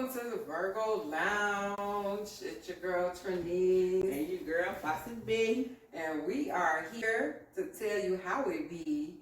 Welcome to the Virgo Lounge. It's your girl Trinise. And your girl Foxy B. And we are here to tell you how it be.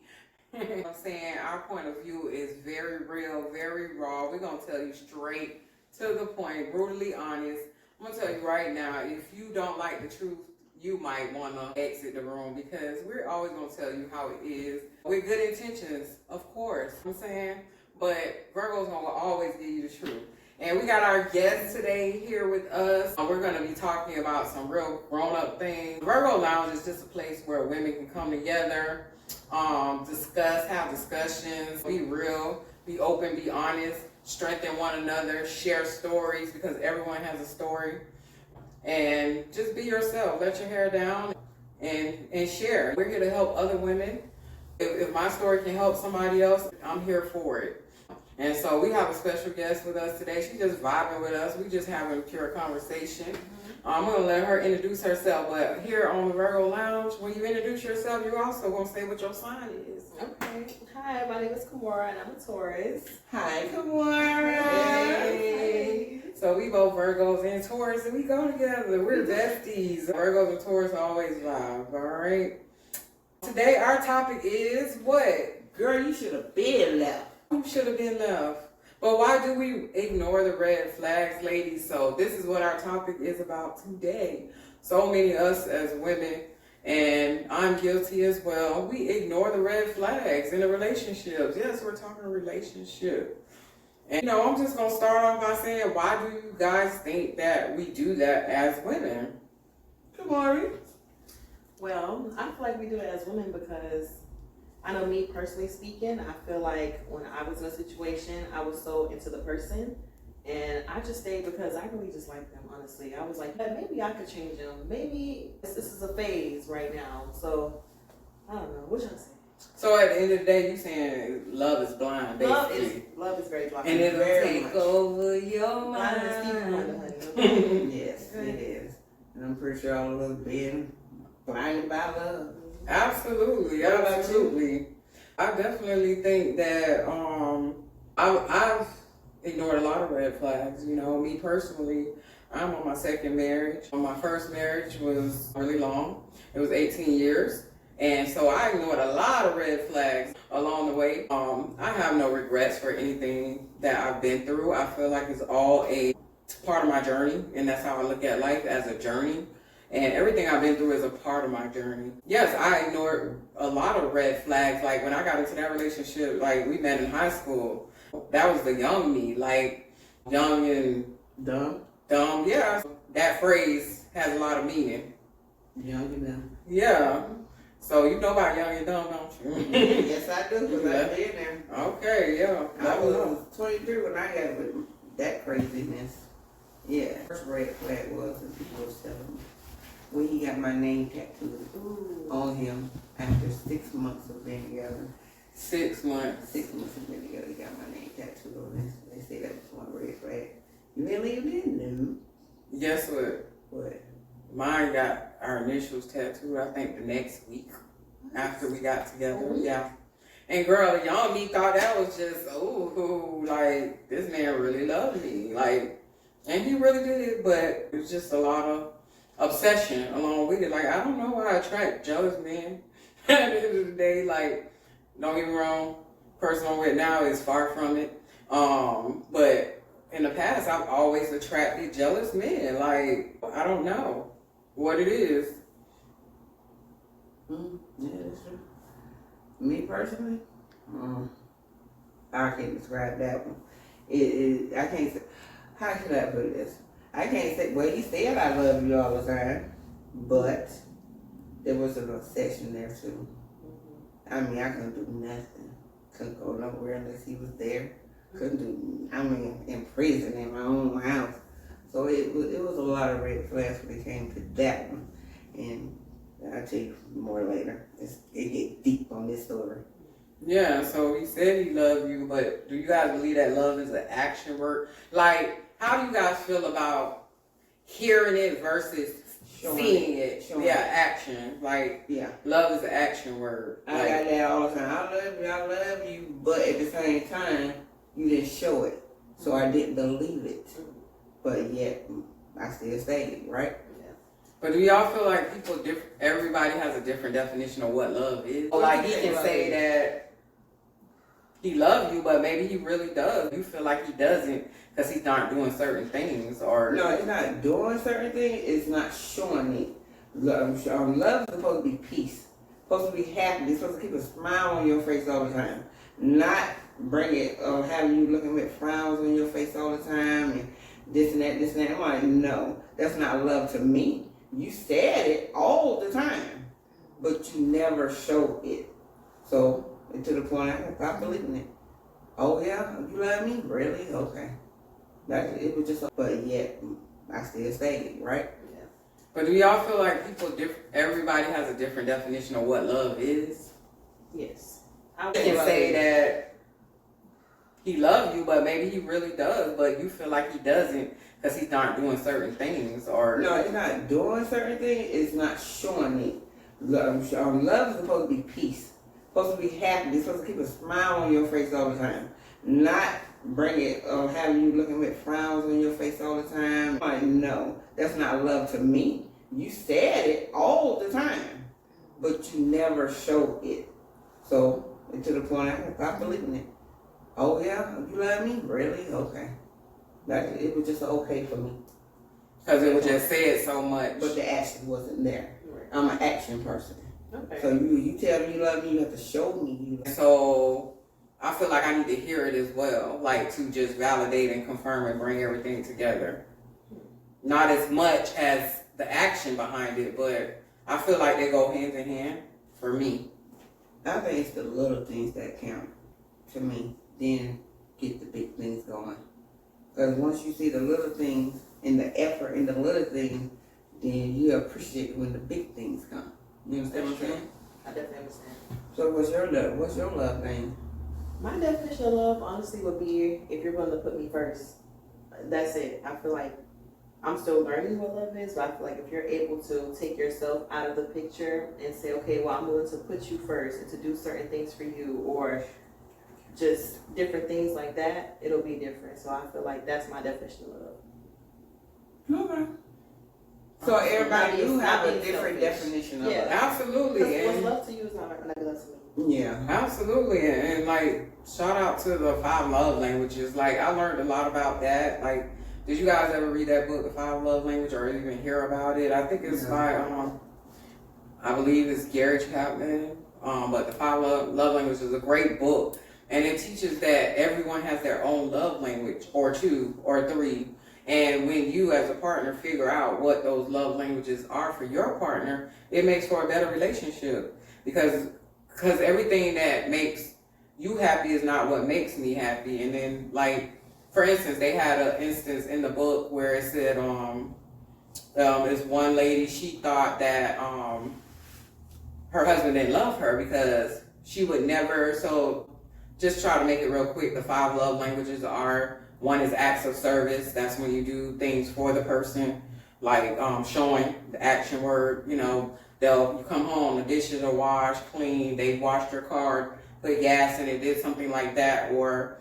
I'm saying our point of view is very real, very raw. We're going to tell you straight to the point, brutally honest. I'm going to tell you right now, if you don't like the truth, you might want to exit the room because we're always going to tell you how it is. With good intentions, of course. I'm saying, but Virgo's going to always give you the truth. And we got our guest today here with us. We're going to be talking about some real grown-up things. Virgo Lounge is just a place where women can come together, discuss, have discussions, be real, be open, be honest, strengthen one another, share stories because everyone has a story. And just be yourself. Let your hair down and share. We're here to help other women. If my story can help somebody else, I'm here for it. And so we have a special guest with us today. She's just vibing with us. We just having a pure conversation. I'm going to let her introduce herself. But here on the Virgo Lounge, when you introduce yourself, you're also going to say what your sign is. Okay. Hi, my name is Kamora and I'm a Taurus. Hi, Kamora. Hey. So we both Virgos and Taurus and we go together. We're besties. Virgos and Taurus always vibe, all right? Today our topic is what? Girl, you should have been left. You should have been left. But why do we ignore the red flags, ladies? So this is what our topic is about today. So many of us as women, and I'm guilty as well, we ignore the red flags in the relationships. Yes, we're talking relationship. And I'm just going to start off by saying, why do you guys think that we do that as women? Kamora. Well, I feel like we do it as women because I know me personally speaking, I feel like when I was in a situation, I was so into the person and I just stayed because I really just liked them, honestly. I was like, yeah, maybe I could change them. Maybe this is a phase right now. So, I don't know. What y'all say? So at the end of the day, you're saying love is blind, basically. Love is very blind. And it'll very take much. over your Blind is deep mind. under, honey. Yes, it is. And I'm pretty sure all of us been blinded by love. Absolutely, absolutely. I definitely think that I've ignored a lot of red flags. Me personally, I'm on my second marriage. My first marriage was really long. It was 18 years. And so I ignored a lot of red flags along the way. I have no regrets for anything that I've been through. I feel like it's all a part of my journey, and that's how I look at life, as a journey. And everything I've been through is a part of my journey. Yes, I ignored a lot of red flags. Like when I got into that relationship, like we met in high school. That was the young me, like young and Dumb. Yeah, that phrase has a lot of meaning. Young and dumb. Yeah. So you know about young and dumb, don't you? Yes, I do, because I've been there. Okay, yeah. I was 23 when I got with that craziness. Yeah. First red flag was, and people was telling me, when he got my name tattooed on him after 6 months of being together. 6 months. 6 months of being together, he got my name tattooed on him. They say that was one red flag. You didn't leave it in? Guess what? What? Mine got our initials tattooed, I think, the next week after we got together. Yeah. And girl, young me thought that was just, like, this man really loved me. Like, and he really did, but it was just a lot of obsession along with it. Like, I don't know why I attract jealous men. At the end of the day, like, don't get me wrong, person I'm with now is far from it. But in the past, I've always attracted jealous men. Like, I don't know what it is. Yeah, that's true. Me personally, I can't describe that one. I can't say, how should I put this? I can't say, well, he said I love you all the time, but there was an obsession there too. I mean, I couldn't do nothing. Couldn't go nowhere unless he was there. Couldn't do, in prison, in my own house. So it was a lot of red flags when it came to that one. And I'll tell you more later. It get deep on this story. Yeah, so he said he loved you, but do you guys believe that love is an action word? Like, how do you guys feel about hearing it versus seeing it? Yeah, action. Like, yeah, love is an action word. I got that all the time. I love you, but at the same time, you didn't show it. So I didn't believe it. But yet, I still stayed, right? But do y'all feel like everybody has a different definition of what love is? Like he can say that he loves you, but maybe he really does. You feel like he doesn't because he's not doing certain things, or no, it's not doing certain things. It's not showing it. Love is supposed to be peace. Supposed to be happy. It's supposed to keep a smile on your face all the time. Not bring it having you looking with frowns on your face all the time and this and that, this and that. I'm like, no, that's not love to me. You said it all the time, but you never showed it. So, to the point I stopped believing it. Oh yeah, you love me? Really? Okay. It was just, but yet, I still stayed, right? Yeah. But do y'all feel like everybody has a different definition of what love is? Yes. I can say that he loves you, but maybe he really does, but you feel like he doesn't because he's not doing certain things, or no, it's not doing certain things. It's not showing it. Love is supposed to be peace. Supposed to be happy. It's supposed to keep a smile on your face all the time. Not bring it having you looking with frowns on your face all the time. I'm like, no, that's not love to me. You said it all the time, but you never showed it. So, to the point I stopped believing it. Oh yeah, you love me? Really? Okay. It was just okay for me. Because it was just said so much. But the action wasn't there. Right. I'm an action person. Okay. So you tell me you love me, you have to show me you love me. So I feel like I need to hear it as well. Like to just validate and confirm and bring everything together. Not as much as the action behind it, but I feel like they go hand in hand for me. I think it's the little things that count to me. Then get the big things going. Because once you see the little things and the effort in the little things, then you appreciate when the big things come. You understand what I'm saying? I definitely understand. So what's your love? What's your love thing? My definition of love, honestly, would be if you're going to put me first. That's it. I feel like I'm still learning what love is, but I feel like if you're able to take yourself out of the picture and say, okay, well, I'm willing to put you first and to do certain things for you, or just different things like that, it'll be different. So I feel like that's my definition of love. Okay. So everybody do have a different definition of love. Absolutely. What's love to you is not love to me. Yeah. Absolutely. And like, shout out to the 5 love languages. Like, I learned a lot about that. Like, did you guys ever read that book, The 5 Love Language, or even hear about it? I think it's by, I believe it's Gary Chapman. But The 5 Love Language is a great book. And it teaches that everyone has their own love language, or 2 or 3. And when you as a partner figure out what those love languages are for your partner, it makes for a better relationship. Because everything that makes you happy is not what makes me happy. And then, like, for instance, they had an instance in the book where it said, this one lady, she thought that her husband didn't love her because she would never, so just try to make it real quick. The 5 love languages are, one is acts of service. That's when you do things for the person, like showing the action word. You know, you come home, the dishes are washed, clean, they washed your car, put gas in it, did something like that. Or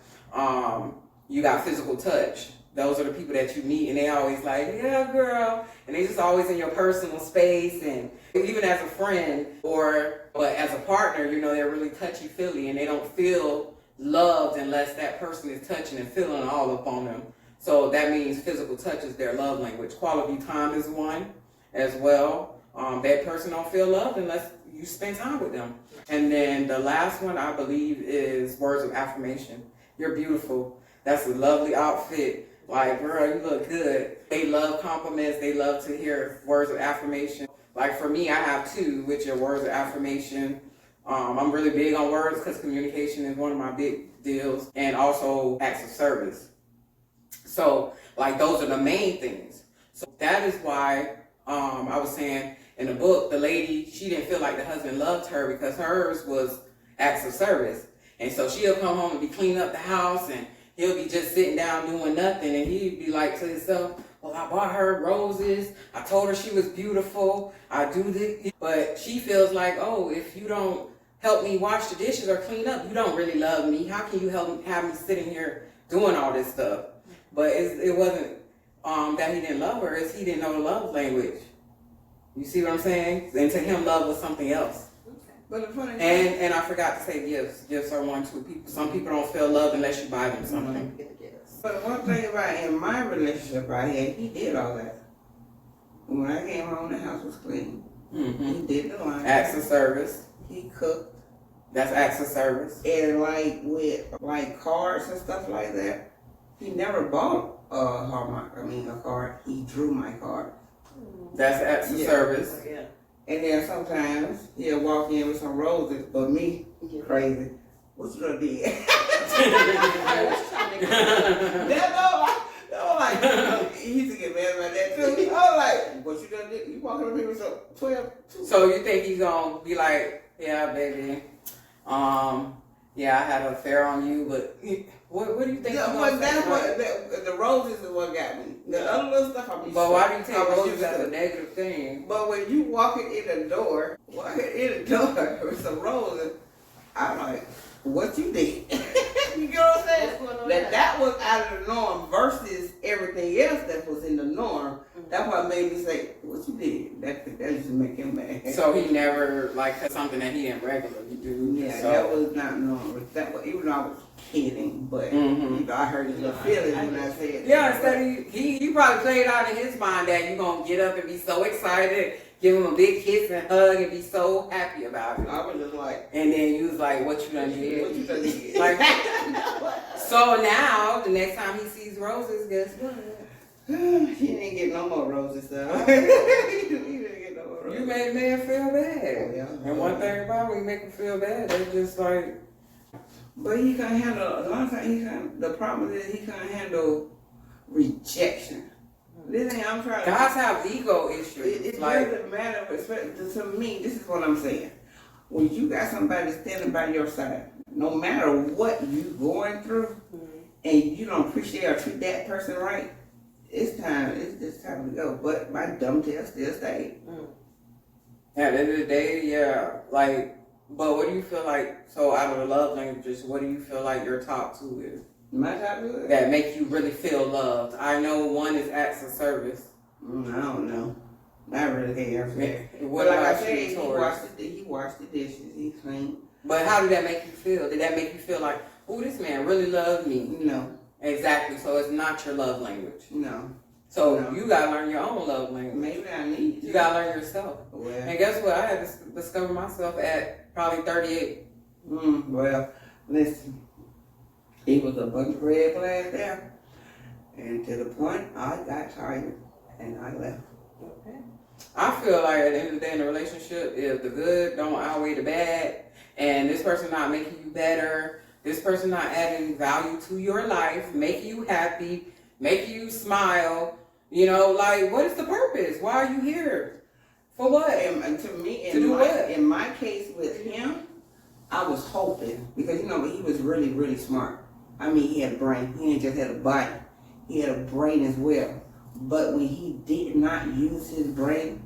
you got physical touch. Those are the people that you meet, and they always like, yeah, girl, and they just always in your personal space. And even as a friend but as a partner, you know, they're really touchy-feely, and they don't feel loved unless that person is touching and feeling all up on them. So that means physical touch is their love language. Quality time is one as well. That person don't feel loved unless you spend time with them. And then the last one, I believe, is words of affirmation. You're beautiful. That's a lovely outfit. Like, girl, you look good. They love compliments. They love to hear words of affirmation. Like for me, I have 2, which are words of affirmation. I'm really big on words because communication is one of my big deals, and also acts of service. So, like, those are the main things. So that is why I was saying in the book, the lady, she didn't feel like the husband loved her because hers was acts of service. And so she'll come home and be cleaning up the house, and he'll be just sitting down doing nothing, and he'd be like to himself, well, I bought her roses. I told her she was beautiful. I do this. But she feels like, oh, if you don't help me wash the dishes or clean up, you don't really love me. How can you have me sitting here doing all this stuff. But it wasn't that he didn't love her, it's he didn't know the love language. You see what I'm saying? And to him, love was something else. But the funny And I forgot to say gifts. Gifts are one too. Some people don't feel love unless you buy them something. But one thing about in my relationship I had, he did all that. When I came home, the house was clean. Mm-hmm. He did the line. Acts of service. He cooked. That's acts of service. And like with like cards and stuff like that, he never bought a card. He drew my card. That's acts of service. Yeah. And then sometimes he'll walk in with some roses, but me, crazy. What you done did? He used to get mad about that too. I was like, what you done did? You walking up here with some 12? So you think he's gonna be like, yeah, baby, yeah, I had an affair on you, but what do you think? Yeah, but that's what the roses is what got me. The other little stuff I'm. But why do you take roses as a negative thing? But when you walking in the door with some roses, I'm like, what you did? You get what I'm saying? That was out of the norm versus everything else that was in the norm. That's what made me say, what you did? That used to make him mad. So he never said something that he didn't regularly do. Yeah, so. that was not normal. That was, even though I was kidding, but I heard his little feelings when I said that. Yeah, instead he probably played out in his mind that you're gonna get up and be so excited, give him a big kiss and hug, and be so happy about it. I was just like, and then you was like, what you done did? What you done did? Like, so now the next time he sees roses, guess what? He didn't get no more roses, though. He didn't get no more roses. You made man feel bad. Yeah. And one thing about when you make him feel bad, they just like. But he can't handle, a lot of times the problem is he can't handle rejection. This thing I'm trying to. Guys have ego issues. It doesn't matter, to me, this is what I'm saying. When you got somebody standing by your side, no matter what you going through, and you don't appreciate or treat that person right, it's just time to go. But my dumb tail still stayed. At the end of the day, yeah. But what do you feel like, so out of the love languages, what do you feel like your top two is? My top two? That make you really feel loved? I know one is acts of service. I don't know. I really can't answer that. What but like about I said, you, he washed the dishes, he cleaned. But how did that make you feel? Did that make you feel like, oh, this man really loved me? No. Exactly. So it's not your love language. No. So you gotta learn your own love language. Maybe I need to. You gotta learn yourself. Well. And guess what? I had to discover myself at probably 38. Well, listen. It was a bunch of red flags there. And to the point, I got tired and I left. Okay. I feel like at the end of the day in a relationship, if the good don't outweigh the bad, and this person not making you better, this person not adding value to your life, making you happy, making you smile, what is the purpose? Why are you here? For what? And to me, what? In my case with him, I was hoping, because he was really, really smart. I mean, he had a brain. He didn't just have a body. He had a brain as well. But when he did not use his brain,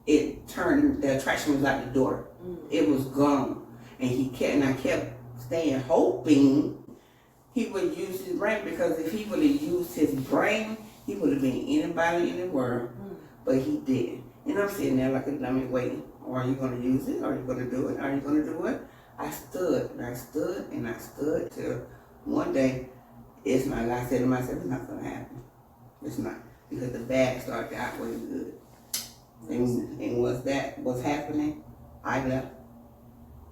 the attraction was out the door. It was gone. And I kept staying hoping he would use his brain, because if he would have used his brain, he would have been anybody in the world. But he didn't. And I'm sitting there like a dummy waiting. Are you going to use it? Are you going to do it? Are you going to do it? I stood till one day, it's not, I said to myself, it's not going to happen. It's not. Because the bad started to outweigh the good. And once that was happening, I left.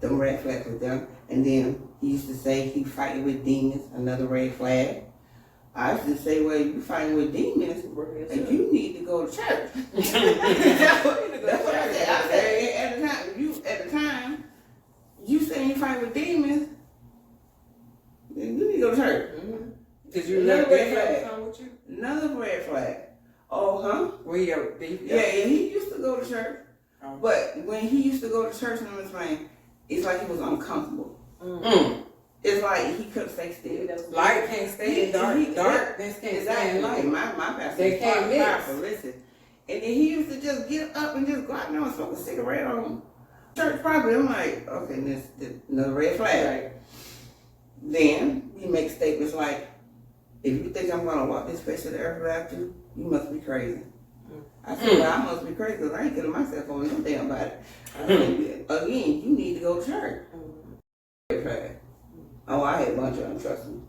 Them red flags were done. And then he used to say he fighting with demons, another red flag. I used to say, well, you fighting with demons, and you need to go to church. That's what I said. I said, at the time, you saying you fight with demons, then you need to go to church. Did you let red flag with you? Another red flag. Oh, huh? Yeah, he used to go to church. But when he used to go to church, and it's like he was uncomfortable. It's like he couldn't stay still. Light can't stay in dark. Darkness can't stay in light. My pastor they can't mix. Listen. And then he used to just get up and just go out there and smoke a cigarette on church property. I'm like, okay, this another red flag. Right. Then he makes statements like, if you think I'm gonna walk this face of the earth without you, you must be crazy. I said, well, I must be crazy because I ain't getting myself on no damn body. I said, again, you need to go to church. Oh, I had a bunch of them, trust me.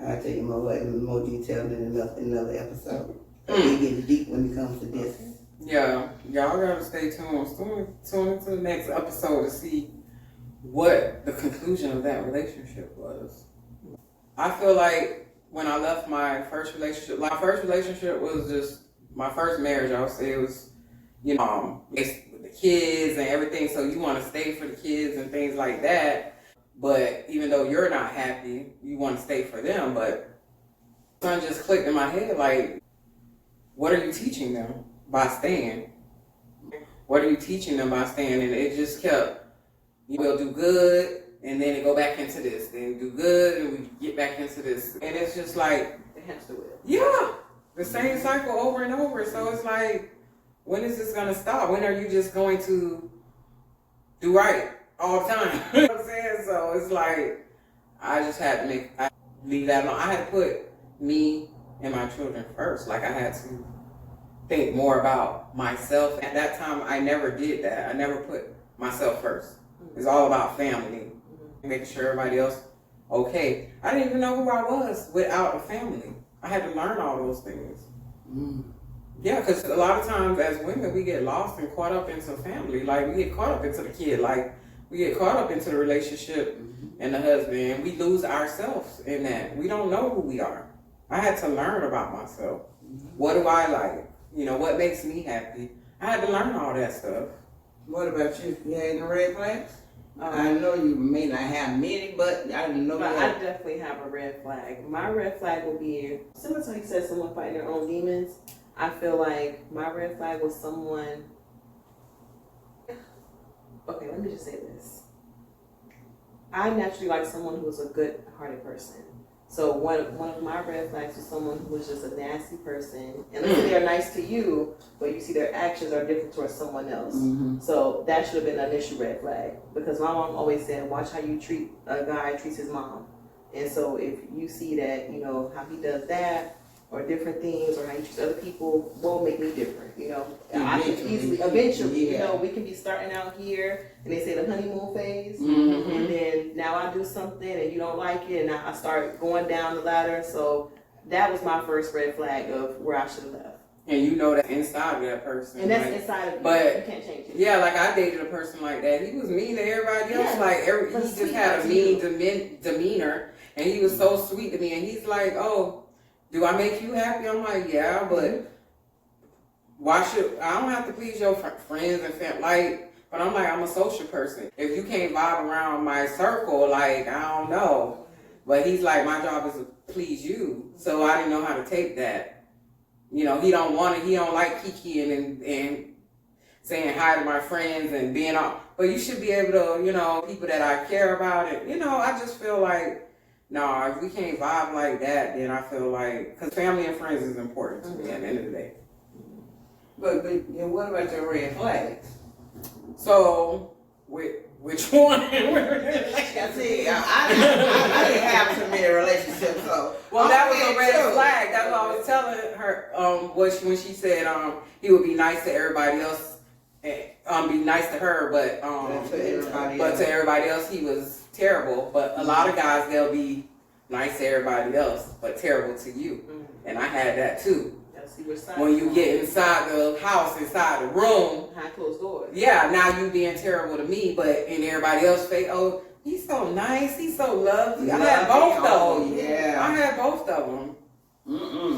I'll tell you more detail in another episode. They get deep when it comes to this. Yeah, y'all gotta stay tuned. Tune into the next episode to see what the conclusion of that relationship was. I feel like when I left my first relationship was just my first marriage. I would say it was, with the kids and everything. So you want to stay for the kids and things like that. But even though you're not happy, you want to stay for them. But something just clicked in my head, like, what are you teaching them by staying? What are you teaching them by staying? And it just kept, we'll do good, and then it go back into this. Then do good, and we get back into this. And it's just like, It has to win. yeah, the same cycle over and over. So it's like, when is this going to stop? When are you just going to do right all the time? You know what I'm saying? So it's like, I just had to leave that alone. I had to put me and my children first. Like, I had to think more about myself. At that time, I never did that. I never put myself first. It's all about family, making sure everybody else okay. I didn't even know who I was without a family. I had to learn all those things. Yeah, because a lot of times as women, we get lost and caught up into family. Like, we get caught up into the kid. Like, we get caught up into the relationship and the husband, and we lose ourselves in that. We don't know who we are. I had to learn about myself. What do I like? What makes me happy? I had to learn all that stuff. What about you? You had any red flags? I know you may not have many, but I didn't know. But I definitely have a red flag. My red flag will be, similar to how you said, someone fighting their own demons. I feel like my red flag was someone. Okay, let me just say this. I naturally like someone who's a good-hearted person. So one of my red flags was someone who was just a nasty person. And let's say they're nice to you, but you see their actions are different towards someone else. So that should have been an initial red flag. Because my mom always said, watch how you treat a guy treats his mom. And so if you see that, how he does that, or different things, or how he treats other people, will make me different, I can eventually, we can be starting out here, and they say the honeymoon phase, and then now I do something, and you don't like it, and I start going down the ladder. So that was my first red flag of where I should have left. And that's inside of that person. And that's inside of you. But you can't change it. Yeah, like I dated a person like that. He was mean to everybody else. Yeah, Like he just had a mean demeanor, and he was so sweet to me. And he's like, "Oh, do I make you happy?" I'm like, "Yeah, but why should I don't have to please your friends and family?" Like, but I'm like, I'm a social person. If you can't vibe around my circle, like, I don't know. But he's like, my job is to please you. So I didn't know how to take that. He don't like kikiing and saying hi to my friends and being all, but you should be able to, people that I care about it. I just feel like, no, if we can't vibe like that, then I feel like, because family and friends is important to me at the end of the day. But what about your red flags? So, which one? See, I didn't have too many relationships, so. Well, that was a red flag. That's what I was telling her. When she said he would be nice to everybody else, be nice to her, but to everybody else he was terrible. But a lot of guys, they'll be nice to everybody else, but terrible to you. And I had that too. When you get inside the house, inside the room, behind closed doors. Yeah, now you being terrible to me, but in everybody else's face, oh, he's so nice, he's so lovely. I had both of them. Yeah. I had both of them.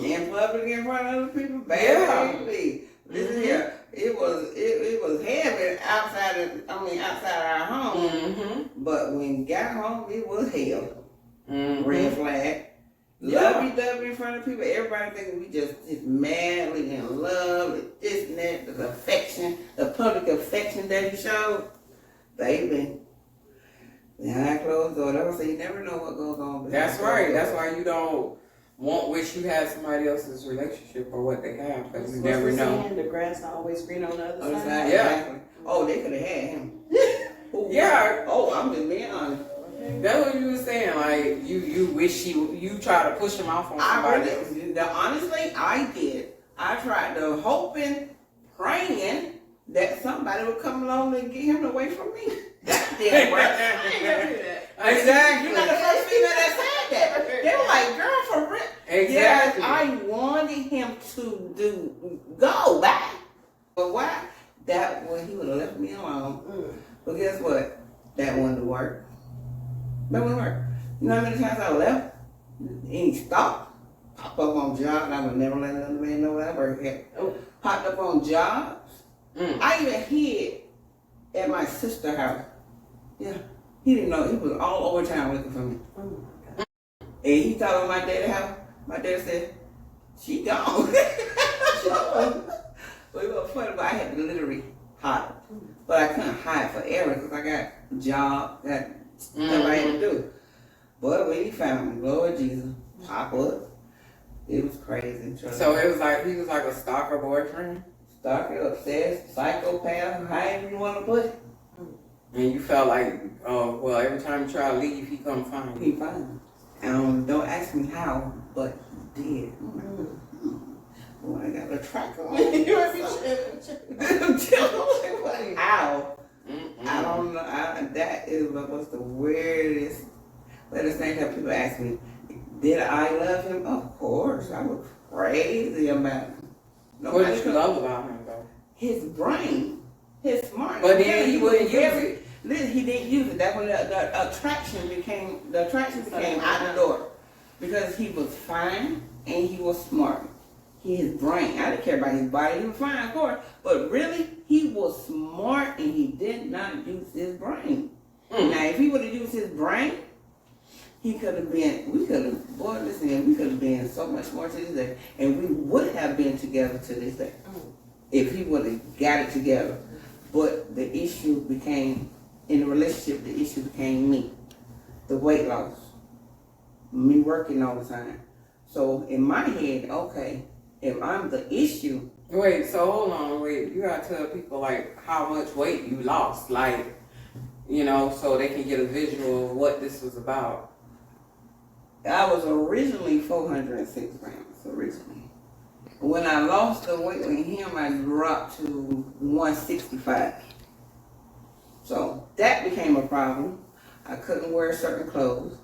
In public, in front of other people, baby. Listen here, it was heavy outside our home. But when we got home, it was hell. Red flag. Lovey-dovey in front of people. Everybody thinking we just madly in love, this and that, the affection, the public affection that he showed. Baby. Behind closed doors. That's why you never know what goes on. That's right. That's why you don't wish you had somebody else's relationship or what they have, because you never know. Saying, the grass not always green on the other side. Yeah. Exactly. Oh, they could have had him. Yeah. Oh, I'm just being honest. That's what you were saying. Like, you wish you try to push him off on somebody else. Honestly, I did. I tried to hoping, praying that somebody would come along and get him away from me. That didn't work. I ain't never do that. Exactly. You're not the first female that said that. They were like, girl, for real. Exactly. Yes, I wanted him to go back. But why? That way he would have left me alone. But guess what? That wouldn't work. That wouldn't work. You know how many times I left and he stopped, popped up on jobs. I would never let another man know what I worked at. Popped up on jobs. I even hid at my sister's house. Yeah. He didn't know. He was all over town looking for me. Oh my God. And he told me my dad's house. My dad said, she gone. But it was funny, but I had to literally hide. But I couldn't hide forever because I got a job, got stuff I had to do. But when he found me, Lord Jesus, pop up. It was crazy. So it was like, he was like a stalker boyfriend? Stalker, obsessed, psychopath, however you want to put it. And you felt like, oh, well, every time you try to leave, he come find He you. found me. Don't ask me how, but he did. Well, I got a track on. How? I don't know. That is what's the weirdest. But at the same time, people ask me, did I love him? Of course. I was crazy about him. What did you love about him, though? His brain. His smart. But then he wouldn't use it. Listen, he didn't use it. That's when the attraction became out the door. Because he was fine and he was smart. His brain. I didn't care about his body. He was fine, of course. But really, he was smart and he did not use his brain. Now, if he would have used his brain, we could have been so much more to this day. And we would have been together to this day. If he would have got it together. But the issue became, in the relationship, the issue became me. The weight loss. Me working all the time. So in my head, okay, if I'm the issue. Wait, so hold on, you gotta tell people like how much weight you lost, like, you know, so they can get a visual of what this was about. I was originally 406 grams, originally. When I lost the weight with him, I dropped to 165. So that became a problem. I couldn't wear certain clothes.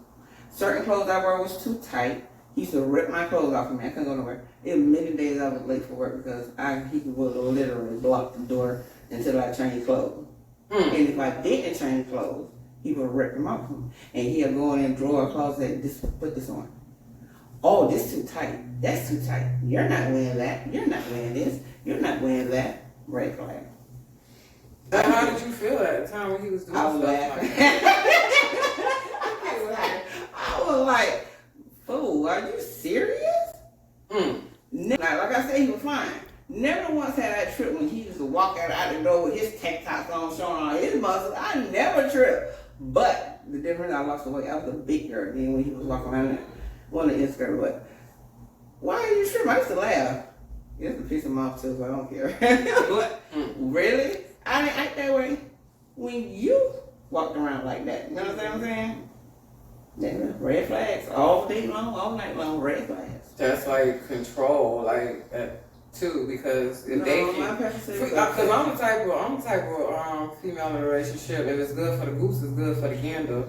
Certain clothes I wore was too tight. He used to rip my clothes off of me. I couldn't go nowhere. It was many days I was late for work because he would literally block the door until I changed clothes. And if I didn't change clothes, he would rip them off of me. And he'll go in and drawer a closet and put this on. Oh, this too tight. That's too tight. You're not wearing that. You're not wearing this. You're not wearing that. Red flag. So how did you feel at the time when he was doing I was stuff laughing. like that? I was like, fool, are you serious? Like I said, he was fine. Never once had I tripped when he used to walk out the door with his tank tops on, showing all his muscles. I never tripped. But the difference, I lost the weight. I was a big girl then when he was walking around there. One of the Instagram, but why are you tripping? I used to laugh. You have to piss him off too, so I don't care. But really? I didn't act that way when you walked around like that. You know what I'm saying? Yeah, red flags all day long, all night long, red flags. That's like control, like too, because if they can, because I'm the type of female in a relationship. If it's good for the goose, it's good for the gander.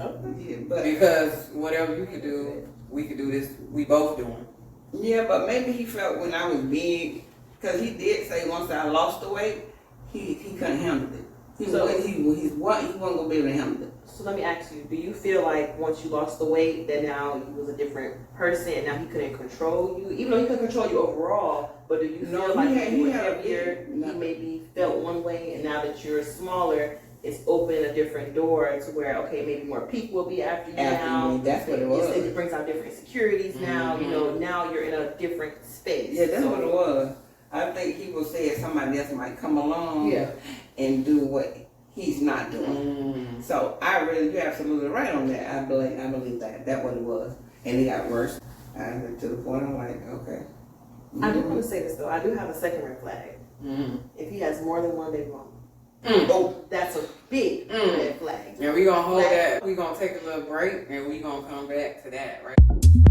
Okay. Yeah, but because whatever you could do, we could do this. We both doing. Yeah, but maybe he felt when I was big, because he did say once I lost the weight, he couldn't handle it. He wasn't gonna be able to handle it. So let me ask you, do you feel like once you lost the weight that now you was a different person and now he couldn't control you? Even though he couldn't control you overall, but do you feel like you were heavier, he maybe felt one way, and now that you're smaller, it's opened a different door to where, okay, maybe more people will be after you now. That's what it was. It brings out different insecurities now, you know, now you're in a different space. Yeah, that's what it was. I think he was saying somebody else might come along and do what he's not doing. So you're absolutely right on that. I believe that. That's what it was. And it got worse. To the point I'm like, okay. I do want to say this though. I do have a second red flag. If he has more than one baby mama. Oh, that's a big red flag. Yeah, we gonna hold that. We gonna take a little break and we gonna come back to that, right?